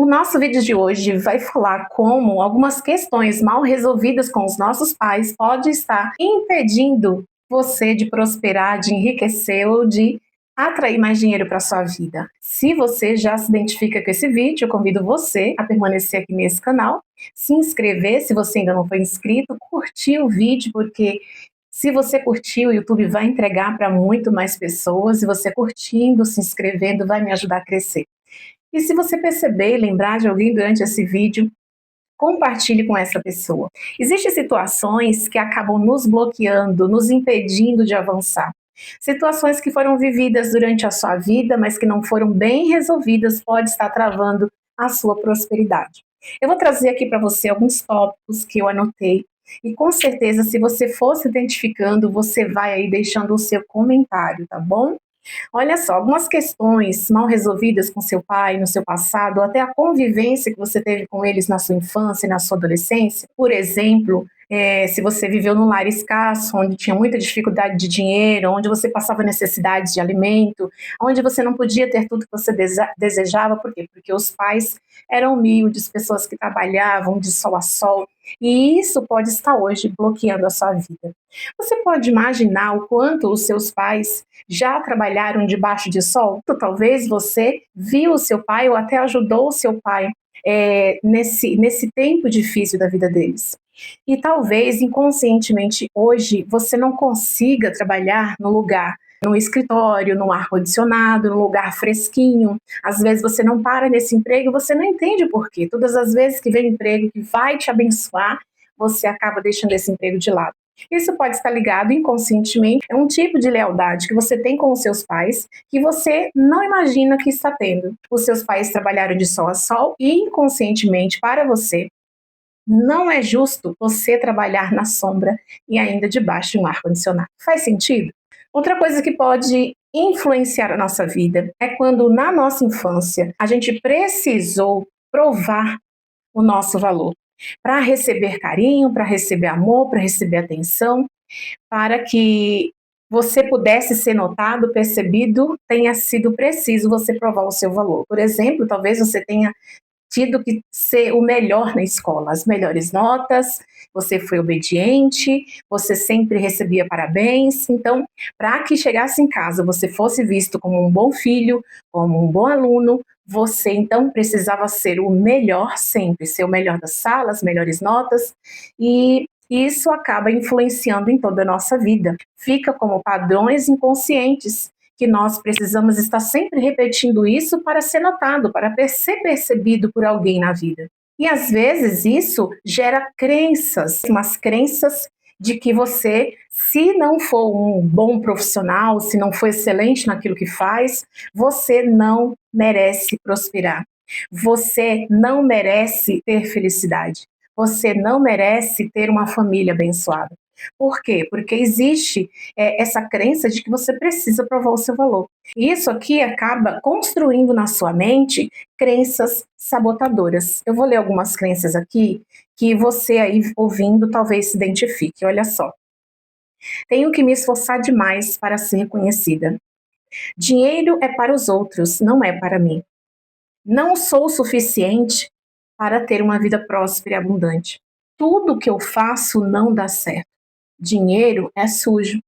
o nosso vídeo de hoje vai falar como algumas questões mal resolvidas com os nossos pais pode estar impedindo você de prosperar, de enriquecer ou de atrair mais dinheiro para sua vida. Se você já se identifica com esse vídeo, eu convido você a permanecer aqui nesse canal, se inscrever se você ainda não foi inscrito, curtir o vídeo, porque se você curtir, o YouTube vai entregar para muito mais pessoas, e você curtindo, se inscrevendo, vai me ajudar a crescer. E se você perceber e lembrar de alguém durante esse vídeo, compartilhe com essa pessoa. Existem situações que acabam nos bloqueando, nos impedindo de avançar. Situações que foram vividas durante a sua vida, mas que não foram bem resolvidas, pode estar travando a sua prosperidade. Eu vou trazer aqui para você alguns tópicos que eu anotei, e com certeza, se você for se identificando, você vai aí deixando o seu comentário, tá bom? Olha só, algumas questões mal resolvidas com seu pai no seu passado, ou até a convivência que você teve com eles na sua infância e na sua adolescência. Por exemplo, se você viveu num lar escasso, onde tinha muita dificuldade de dinheiro, onde você passava necessidades de alimento, onde você não podia ter tudo que você desejava, por quê? Porque os pais eram humildes, pessoas que trabalhavam de sol a sol, e isso pode estar hoje bloqueando a sua vida. Você pode imaginar o quanto os seus pais já trabalharam debaixo de sol? Talvez você viu o seu pai ou até ajudou o seu pai nesse tempo difícil da vida deles. E talvez inconscientemente hoje você não consiga trabalhar no escritório, no ar-condicionado, num lugar fresquinho. Às vezes você não para nesse emprego e você não entende o porquê. Todas as vezes que vem um emprego que vai te abençoar, você acaba deixando esse emprego de lado. Isso pode estar ligado inconscientemente a um tipo de lealdade que você tem com os seus pais que você não imagina que está tendo. Os seus pais trabalharam de sol a sol e inconscientemente para você não é justo você trabalhar na sombra e ainda debaixo de um ar-condicionado. Faz sentido? Outra coisa que pode influenciar a nossa vida é quando na nossa infância a gente precisou provar o nosso valor para receber carinho, para receber amor, para receber atenção, para que você pudesse ser notado, percebido, tenha sido preciso você provar o seu valor. Por exemplo, talvez você tenha tido que ser o melhor na escola, as melhores notas, você foi obediente, você sempre recebia parabéns. Então, para que chegasse em casa, você fosse visto como um bom filho, como um bom aluno, você então precisava ser o melhor sempre, ser o melhor da sala, as melhores notas, e isso acaba influenciando em toda a nossa vida. Fica como padrões inconscientes que nós precisamos estar sempre repetindo isso para ser notado, para ser percebido por alguém na vida. E às vezes isso gera crenças, umas crenças de que você, se não for um bom profissional, se não for excelente naquilo que faz, você não merece prosperar. Você não merece ter felicidade. Você não merece ter uma família abençoada. Por quê? Porque existe essa crença de que você precisa provar o seu valor. E isso aqui acaba construindo na sua mente crenças sabotadoras. Eu vou ler algumas crenças aqui que você aí ouvindo talvez se identifique. Olha só. Tenho que me esforçar demais para ser reconhecida. Dinheiro é para os outros, não é para mim. Não sou o suficiente para ter uma vida próspera e abundante. Tudo que eu faço não dá certo. Dinheiro é sujo.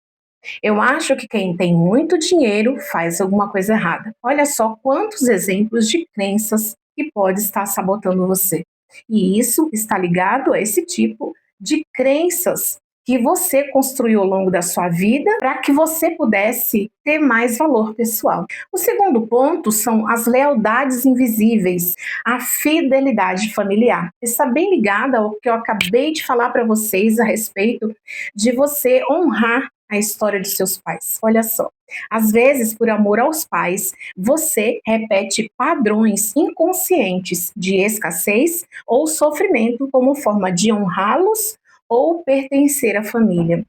Eu acho que quem tem muito dinheiro faz alguma coisa errada. Olha só quantos exemplos de crenças que pode estar sabotando você. E isso está ligado a esse tipo de crenças que você construiu ao longo da sua vida para que você pudesse ter mais valor pessoal. O segundo ponto são as lealdades invisíveis, a fidelidade familiar. Está bem ligada ao que eu acabei de falar para vocês a respeito de você honrar a história dos seus pais. Olha só, às vezes, por amor aos pais, você repete padrões inconscientes de escassez ou sofrimento como forma de honrá-los ou pertencer à família.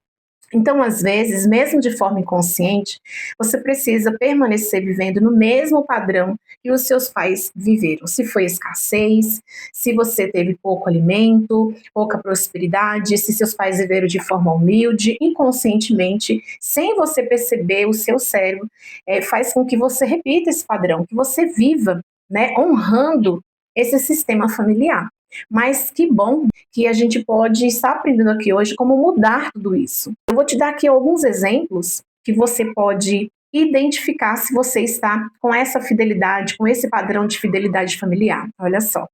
Então, às vezes, mesmo de forma inconsciente, você precisa permanecer vivendo no mesmo padrão que os seus pais viveram. Se foi escassez, se você teve pouco alimento, pouca prosperidade, se seus pais viveram de forma humilde, inconscientemente, sem você perceber, o seu cérebro faz com que você repita esse padrão, que você viva, né, honrando esse sistema familiar. Mas que bom que a gente pode estar aprendendo aqui hoje como mudar tudo isso. Eu vou te dar aqui alguns exemplos que você pode identificar se você está com essa fidelidade, com esse padrão de fidelidade familiar. Olha só.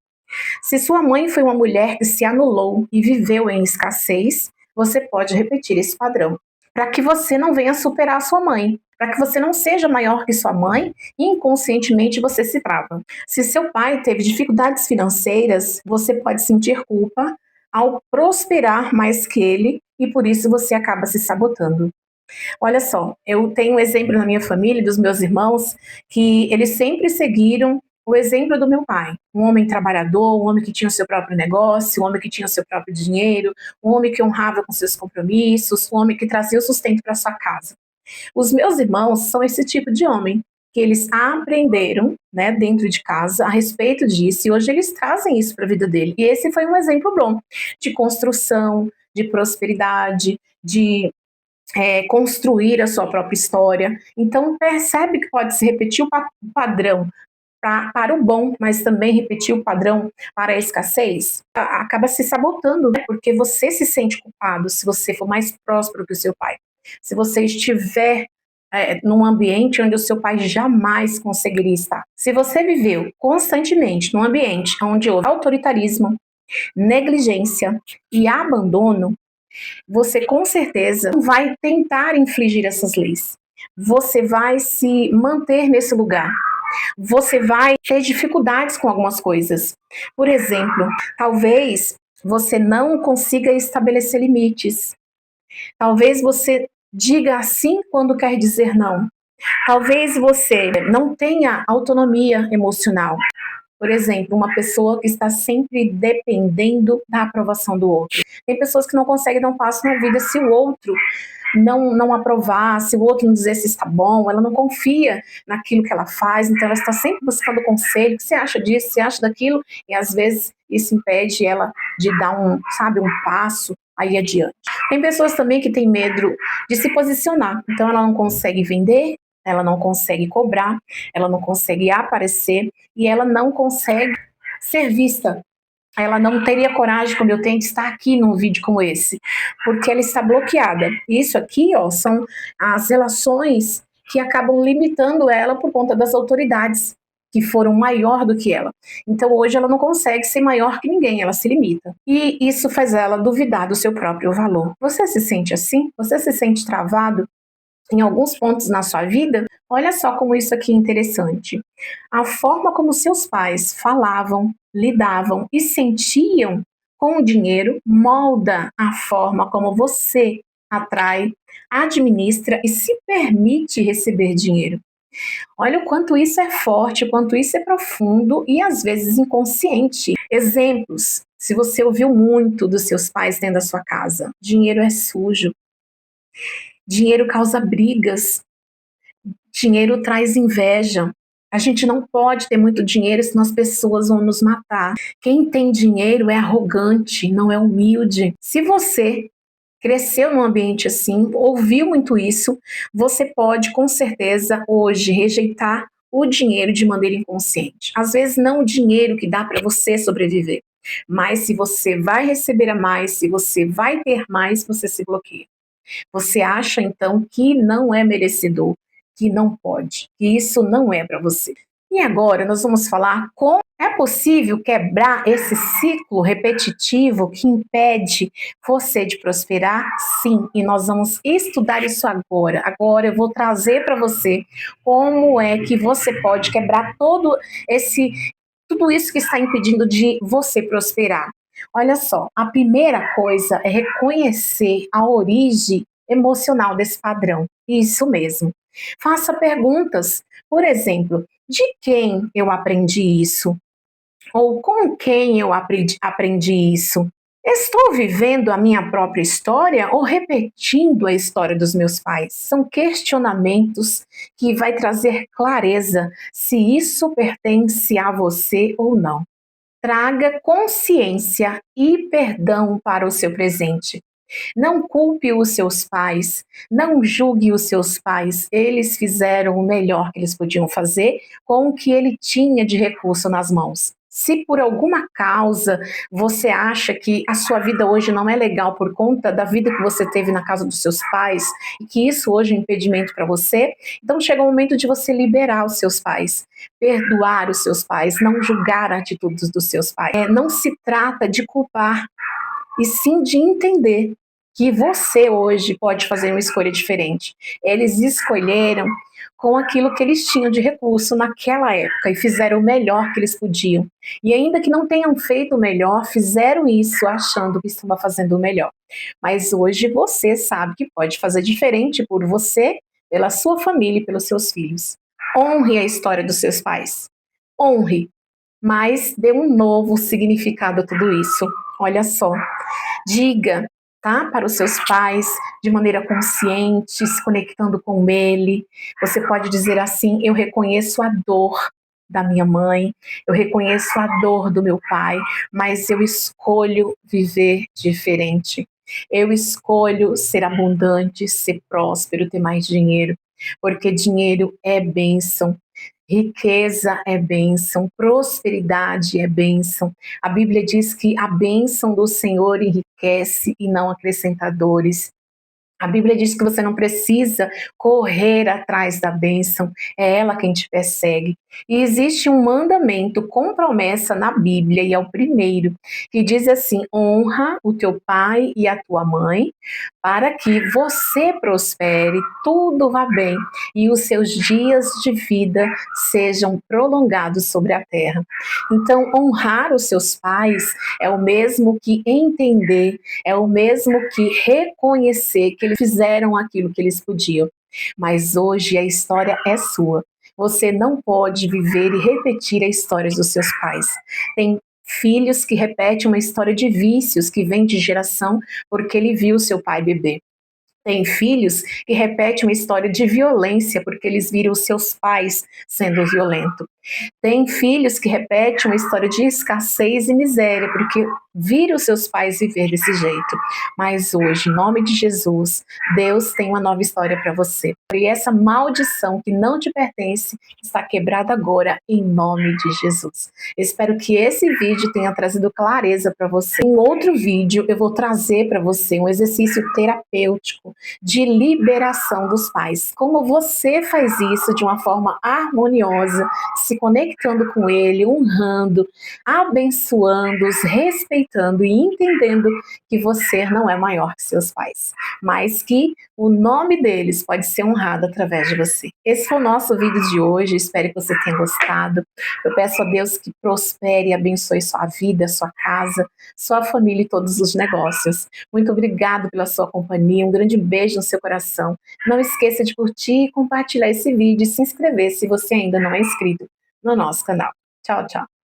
Se sua mãe foi uma mulher que se anulou e viveu em escassez, você pode repetir esse padrão, para que você não venha superar sua mãe, para que você não seja maior que sua mãe e inconscientemente você se trava. Se seu pai teve dificuldades financeiras, você pode sentir culpa ao prosperar mais que ele e por isso você acaba se sabotando. Olha só, eu tenho um exemplo na minha família, dos meus irmãos, que eles sempre seguiram o exemplo do meu pai. Um homem trabalhador, um homem que tinha o seu próprio negócio, um homem que tinha o seu próprio dinheiro, um homem que honrava com seus compromissos, um homem que trazia o sustento para sua casa. Os meus irmãos são esse tipo de homem, que eles aprenderam, né, dentro de casa a respeito disso, e hoje eles trazem isso para a vida dele. E esse foi um exemplo bom de construção, de prosperidade, de construir a sua própria história. Então, percebe que pode se repetir o padrão para o bom, mas também repetir o padrão para a escassez, acaba se sabotando, né? Porque você se sente culpado se você for mais próspero que o seu pai. Se você estiver num ambiente onde o seu pai jamais conseguiria estar. Se você viveu constantemente num ambiente onde houve autoritarismo, negligência e abandono, você com certeza vai tentar infligir essas leis. Você vai se manter nesse lugar. Você vai ter dificuldades com algumas coisas. Por exemplo, talvez você não consiga estabelecer limites. Talvez você diga sim quando quer dizer não. Talvez você não tenha autonomia emocional. Por exemplo, uma pessoa que está sempre dependendo da aprovação do outro. Tem pessoas que não conseguem dar um passo na vida se o outro não aprovar, se o outro não dizer se está bom, ela não confia naquilo que ela faz, então ela está sempre buscando conselho, o que você acha disso, o que você acha daquilo, e às vezes isso impede ela de dar um passo aí adiante. Tem pessoas também que têm medo de se posicionar, então ela não consegue vender, ela não consegue cobrar, ela não consegue aparecer e ela não consegue ser vista. Ela não teria coragem, como eu tenho, de estar aqui num vídeo como esse, porque ela está bloqueada. Isso aqui, ó, são as relações que acabam limitando ela por conta das autoridades que foram maior do que ela. Então hoje ela não consegue ser maior que ninguém, ela se limita. E isso faz ela duvidar do seu próprio valor. Você se sente assim? Você se sente travado em alguns pontos na sua vida? Olha só como isso aqui é interessante. A forma como seus pais falavam, lidavam e sentiam com o dinheiro molda a forma como você atrai, administra e se permite receber dinheiro. Olha o quanto isso é forte, o quanto isso é profundo e às vezes inconsciente. Exemplos. Se você ouviu muito dos seus pais dentro da sua casa, dinheiro é sujo, dinheiro causa brigas, dinheiro traz inveja. A gente não pode ter muito dinheiro, senão as pessoas vão nos matar. Quem tem dinheiro é arrogante, não é humilde. Se você cresceu num ambiente assim, ouviu muito isso, você pode com certeza hoje rejeitar o dinheiro de maneira inconsciente. Às vezes não o dinheiro que dá para você sobreviver, mas se você vai receber a mais, se você vai ter mais, você se bloqueia. Você acha então que não é merecedor, que não pode, que isso não é para você. E agora nós vamos falar como é possível quebrar esse ciclo repetitivo que impede você de prosperar? Sim, e nós vamos estudar isso agora. Agora eu vou trazer para você como é que você pode quebrar tudo isso que está impedindo de você prosperar. Olha só, a primeira coisa é reconhecer a origem emocional desse padrão. Isso mesmo. Faça perguntas. Por exemplo, de quem eu aprendi isso? Ou com quem eu aprendi isso? Estou vivendo a minha própria história ou repetindo a história dos meus pais? São questionamentos que vai trazer clareza se isso pertence a você ou não. Traga consciência e perdão para o seu presente. Não culpe os seus pais, não julgue os seus pais. Eles fizeram o melhor que eles podiam fazer com o que ele tinha de recurso nas mãos. Se por alguma causa você acha que a sua vida hoje não é legal por conta da vida que você teve na casa dos seus pais, e que isso hoje é um impedimento para você, então chega o momento de você liberar os seus pais, perdoar os seus pais, não julgar atitudes dos seus pais. Não se trata de culpar, e sim de entender que você hoje pode fazer uma escolha diferente. Eles escolheram com aquilo que eles tinham de recurso naquela época e fizeram o melhor que eles podiam. E ainda que não tenham feito o melhor, fizeram isso achando que estava fazendo o melhor. Mas hoje você sabe que pode fazer diferente por você, pela sua família e pelos seus filhos. Honre a história dos seus pais. Honre, mas dê um novo significado a tudo isso. Olha só, diga, tá, para os seus pais de maneira consciente, se conectando com ele. Você pode dizer assim: eu reconheço a dor da minha mãe, eu reconheço a dor do meu pai, mas eu escolho viver diferente. Eu escolho ser abundante, ser próspero, ter mais dinheiro, porque dinheiro é bênção. Riqueza é bênção, prosperidade é bênção. A Bíblia diz que a bênção do Senhor enriquece e não acrescenta dores. A Bíblia diz que você não precisa correr atrás da bênção, é ela quem te persegue. E existe um mandamento com promessa na Bíblia, e é o primeiro, que diz assim: honra o teu pai e a tua mãe, para que você prospere, tudo vá bem e os seus dias de vida sejam prolongados sobre a terra. Então, honrar os seus pais é o mesmo que entender, é o mesmo que reconhecer que eles fizeram aquilo que eles podiam. Mas hoje a história é sua. Você não pode viver e repetir a história dos seus pais. Tem filhos que repetem uma história de vícios que vem de geração porque ele viu seu pai beber. Tem filhos que repetem uma história de violência porque eles viram seus pais sendo violentos. Tem filhos que repetem uma história de escassez e miséria, porque viram seus pais viver desse jeito. Mas hoje, em nome de Jesus, Deus tem uma nova história para você. E essa maldição que não te pertence está quebrada agora, em nome de Jesus. Espero que esse vídeo tenha trazido clareza para você. Em outro vídeo, eu vou trazer para você um exercício terapêutico de liberação dos pais. Como você faz isso de uma forma harmoniosa, se conectando com ele, honrando, abençoando-os, respeitando e entendendo que você não é maior que seus pais, mas que o nome deles pode ser honrado através de você. Esse foi o nosso vídeo de hoje, espero que você tenha gostado. Eu peço a Deus que prospere e abençoe sua vida, sua casa, sua família e todos os negócios. Muito obrigado pela sua companhia, um grande beijo no seu coração. Não esqueça de curtir, compartilhar esse vídeo e se inscrever se você ainda não é inscrito no nosso canal. Tchau, tchau.